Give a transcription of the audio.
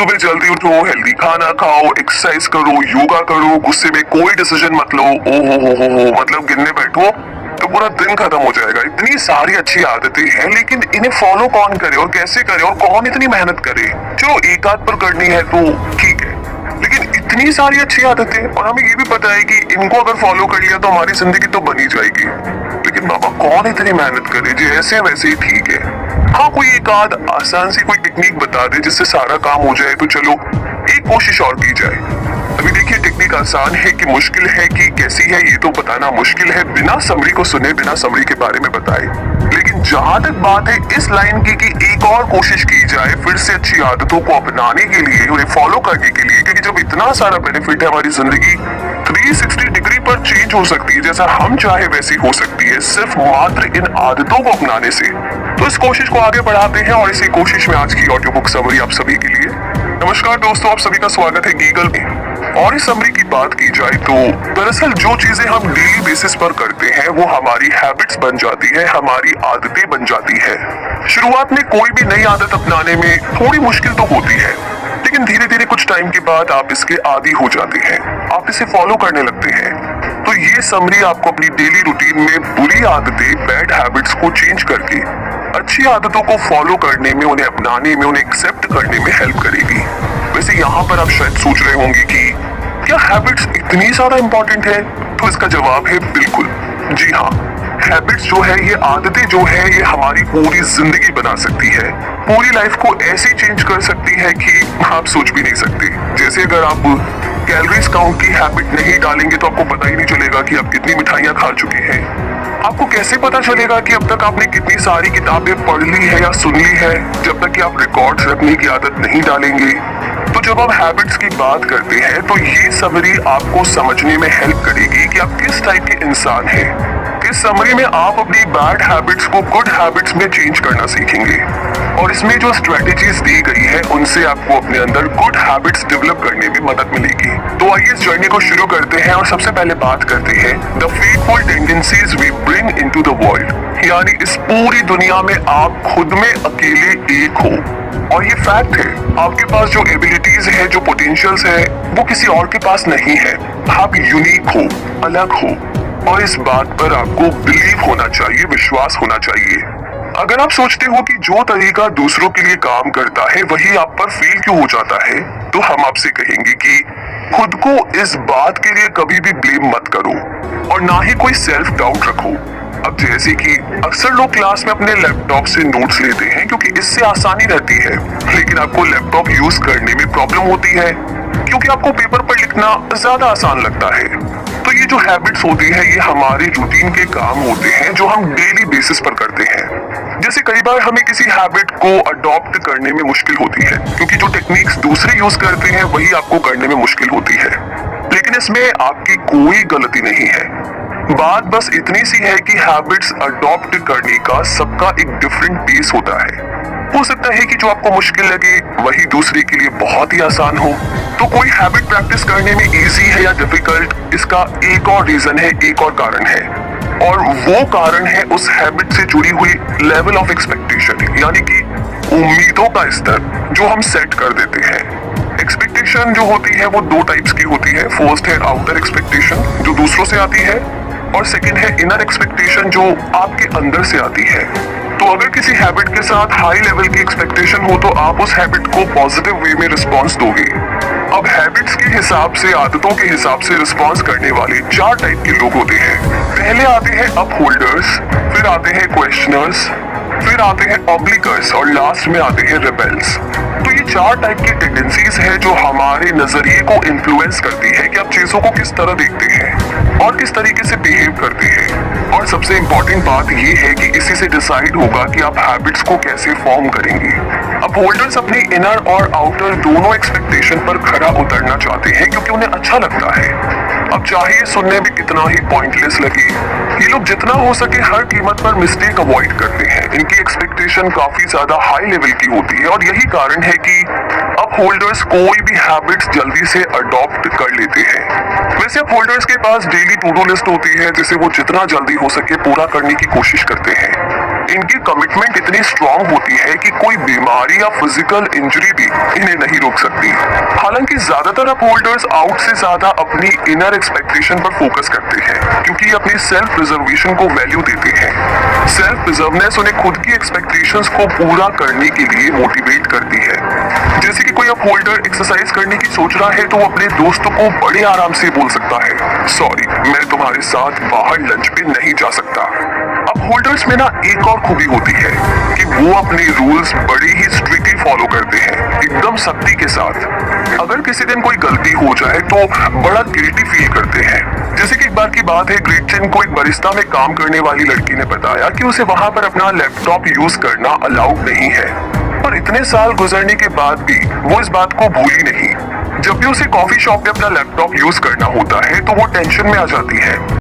सुबह जल्दी उठो, हेल्दी खाना खाओ, एक्सरसाइज करो, योगा करो, गुस्से में कोई डिसीजन मत लो। ओ हो, मतलब गिनने बैठो तो पूरा दिन खत्म हो जाएगा। इतनी सारी अच्छी आदतें हैं, लेकिन इन्हें फॉलो कौन करे और कैसे करे और कौन इतनी मेहनत करे। चलो एक आध पर करनी है तो ठीक है, लेकिन इतनी सारी अच्छी आदतें, और हमें ये भी पता है कि इनको अगर फॉलो कर लिया तो हमारी जिंदगी तो बनी जाएगी। लेकिन बाबा कौन इतनी मेहनत करे, जैसे वैसे ही ठीक है। हाँ, कोई एक आध आसान सी कोई टेक्निक बता दे जिससे सारा काम हो जाए तो चलो एक कोशिश और की जाए। अभी देखिए, टेक्निक आसान है कि मुश्किल है कि कैसी है ये तो बताना मुश्किल है, बिना समरी को सुने, बिना समरी के बारे में बताए। लेकिन जहां तक बात है इस लाइन की कि एक और कोशिश की जाए फिर से अच्छी आदतों को अपनाने के लिए, उन्हें फॉलो करने के लिए, क्योंकि जब इतना सारा बेनिफिट है, हमारी जिंदगी 360 डिग्री पर चेंज हो सकती है, जैसा हम चाहे वैसी हो सकती है, सिर्फ मात्र इन आदतों को अपनाने से। तो इस कोशिश को आगे बढ़ाते हैं और इसी कोशिश में आज की ऑडियो बुक समरी आप सभी के लिए। नमस्कार दोस्तों, आप सभी का स्वागत है गीगल में। और इस समरी की बात की जाए तो दरअसल जो चीजें हम डेली बेसिस पर करते हैं वो हमारी हैबिट्स बन जाती है, हमारी आदतें बन जाती है। शुरुआत में कोई भी नई आदत अपनाने में थोड़ी मुश्किल तो होती है, लेकिन धीरे धीरे कुछ टाइम के बाद आप इसके आदी हो जाते हैं, आप इसे फॉलो करने लगते हैं। तो ये समरी आपको अपनी डेली रूटीन में बुरी आदतें, बैड हैबिट्स को चेंज करके अच्छी आदतों को फॉलो करने में, उन्हें अपनाने में, उन्हें एक्सेप्ट करने में हेल्प करेगी। वैसे यहाँ पर आप शायद सोच रहे होंगे कि क्या हैबिट्स इतनी ज्यादा इंपॉर्टेंट है? तो इसका जवाब है बिल्कुल, जी हाँ। हैबिट्स जो है, ये आदतें जो है, ये हमारी पूरी जिंदगी बना सकती है, पूरी लाइफ को ऐसे चेंज कर सकती है कि आप सोच भी नहीं सकते। जैसे अगर आप कैलोरीज काउंट की हैबिट नहीं डालेंगे तो आपको पता ही नहीं चलेगा कि आप कितनी मिठाइयाँ खा चुके हैं। आपको कैसे पता चलेगा कि अब तक आपने कितनी सारी किताबें पढ़ ली है या सुन ली है, जब तक कि आप रिकॉर्ड्स रखने की आदत नहीं डालेंगे। तो जब आप हैबिट्स की बात करते हैं तो ये समरी आपको समझने में हेल्प करेगी कि आप किस टाइप के इंसान हैं। इस समरी में आप अपनी बैड हैबिट्स को गुड हैबिट्स में चेंज करना सीखेंगे, और इसमें जो स्ट्रेटेजीज दी गई है उनसे आपको अपने अंदर गुड हैबिट्स डेवलप करने में मदद मिलेगी। तो आइए इस जर्नी को शुरू करते हैं और सबसे पहले बात करते हैं the fateful tendencies we bring into the world. यानी इस पूरी दुनिया में आप खुद में अकेले एक हो, और ये फैक्ट है। आपके पास जो एबिलिटीज है, जो पोटेंशियल्स है, वो किसी और के पास नहीं है। आप यूनिक हो, अलग हो, और इस बात पर आपको बिलीव होना चाहिए, विश्वास होना चाहिए। अगर आप सोचते हो कि जो तरीका दूसरों के लिए काम करता है वही आप पर फेल क्यों हो जाता है, तो हम आपसे कहेंगे कि खुद को इस बात के लिए कभी भी ब्लेम मत करो, और ना ही कोई सेल्फ डाउट रखो। अब जैसे कि अक्सर लोग क्लास में अपने लैपटॉप से नोट्स लेते हैं क्योंकि इससे आसानी रहती है, लेकिन आपको लैपटॉप यूज करने में प्रॉब्लम होती है क्योंकि आपको पेपर पर लिखना ज्यादा आसान लगता है। तो ये जो हैबिट्स होती है, ये हमारे रूटीन के काम होते हैं जो हम डेली बेसिस पर करते हैं। जैसे कई बार हमें किसी हैबिट को अडॉप्ट करने में मुश्किल होती है क्योंकि जो टेक्निक्स दूसरे यूज करते हैं वही आपको करने में मुश्किल होती है, लेकिन इसमें आपकी कोई गलती नहीं है। बात बस इतनी सी है कि हैबिट्स अडॉप्ट करने का सबका एक डिफरेंट पेस होता है। हो सकता है कि जो आपको मुश्किल लगे वही दूसरे के लिए बहुत ही आसान हो। तो कोई हैबिट प्रैक्टिस करने में इजी है या डिफिकल्ट, इसका एक और रीजन है, एक और कारण है, और वो कारण है उस हैबिट से जुड़ी हुई लेवल ऑफ एक्सपेक्टेशन, यानी कि उम्मीदों का स्तर जो हम सेट कर देते हैं। एक्सपेक्टेशन जो होती है वो दो टाइप्स की होती है। फर्स्ट है आउटर एक्सपेक्टेशन जो दूसरों से आती है, और सेकंड है इनर एक्सपेक्टेशन जो आपके अंदर से आती है। तो अगर किसी हैबिट के साथ हाई लेवल की एक्सपेक्टेशन हो तो आप उस हैबिट को पॉजिटिव वे में रिस्पॉन्स दोगे। अब हैबिट्स के हिसाब से, आदतों के हिसाब से रिस्पॉन्स करने वाले चार टाइप के लोग होते हैं। पहले आते हैं अपहोल्डर्स, फिर आते हैं क्वेश्चनर्स, फिर आते हैं ऑब्लिकर्स, और लास्ट में आते हैं रिबेल्स। तो ये चार टाइप की टेंडेंसीज है जो हमारे नजरिए को इन्फ्लुएंस करती है कि आप चीजों को किस तरह देखते हैं और किस तरीके से बिहेव करते हैं। और सबसे इम्पोर्टेंट बात ये है कि इसी से डिसाइड होगा कि आप हैबिट्स को कैसे फॉर्म करेंगे। अब होल्डर्स अपनी इनर और आउटर दोनों एक्सपेक्टेशन पर खरा उतरना चाहते हैं क्योंकि उन्हें अच्छा लगता है। अब चाहे ये सुनने में कितना ही पॉइंटलेस लगे, ये लोग जितना हो सके हर कीमत पर मिस्टेक अवॉइड करते हैं। इनकी एक्सपेक्टेशन काफी ज्यादा हाई लेवल की होती है, और यही कारण है कि अब होल्डर्स कोई भी हैबिट्स जल्दी से अडॉप्ट कर लेते हैं। वैसे अब होल्डर्स के पास डेली टू डू लिस्ट होती है जिसे वो जितना जल्दी हो सके पूरा करने की कोशिश करते हैं। इनकी कमिटमेंट इतनी स्ट्रांग होती है कि कोई बीमारी या फिजिकल इंजरी भी इन्हें नहीं रोक सकती। हालांकि ज्यादातर अप होल्डर्स आउट से ज्यादा अपनी इनर एक्सपेक्टेशन पर फोकस करते हैं, क्योंकि ये अपनी सेल्फ प्रिजर्वेशन को वैल्यू देते हैं। सेल्फ प्रिजर्वनेस उन्हें खुद की एक्सपेक्टेशंस को पूरा करने के लिए मोटिवेट करती है। जैसे कि कोई अप होल्डर एक्सरसाइज करने की सोच रहा है तो वो अपने दोस्तों को बड़े आराम से बोल सकता है, सॉरी मैं तुम्हारे साथ बाहर लंच पे नहीं जा सकता। अब होल्डर्स में ना एक और खूबी होती है कि वो अपने रूल्स बड़े ही स्ट्रिक्टली फॉलो करते हैं, एकदम सख्ती के साथ। अगर किसी दिन कोई गलती हो जाए तो बड़ा गिल्टी फील करते हैं। जैसे कि एक बार की बात है, ग्रेटचेन को एक बरिस्ता में काम करने वाली लड़की ने बताया कि उसे वहां पर अपना लैपटॉप यूज करना अलाउड नहीं है, पर इतने साल गुजरने के बाद भी वो इस बात को भूली नहीं। जब भी उसे कॉफी शॉप में अपना लैपटॉप यूज करना होता है तो वो टेंशन में आ जाती है।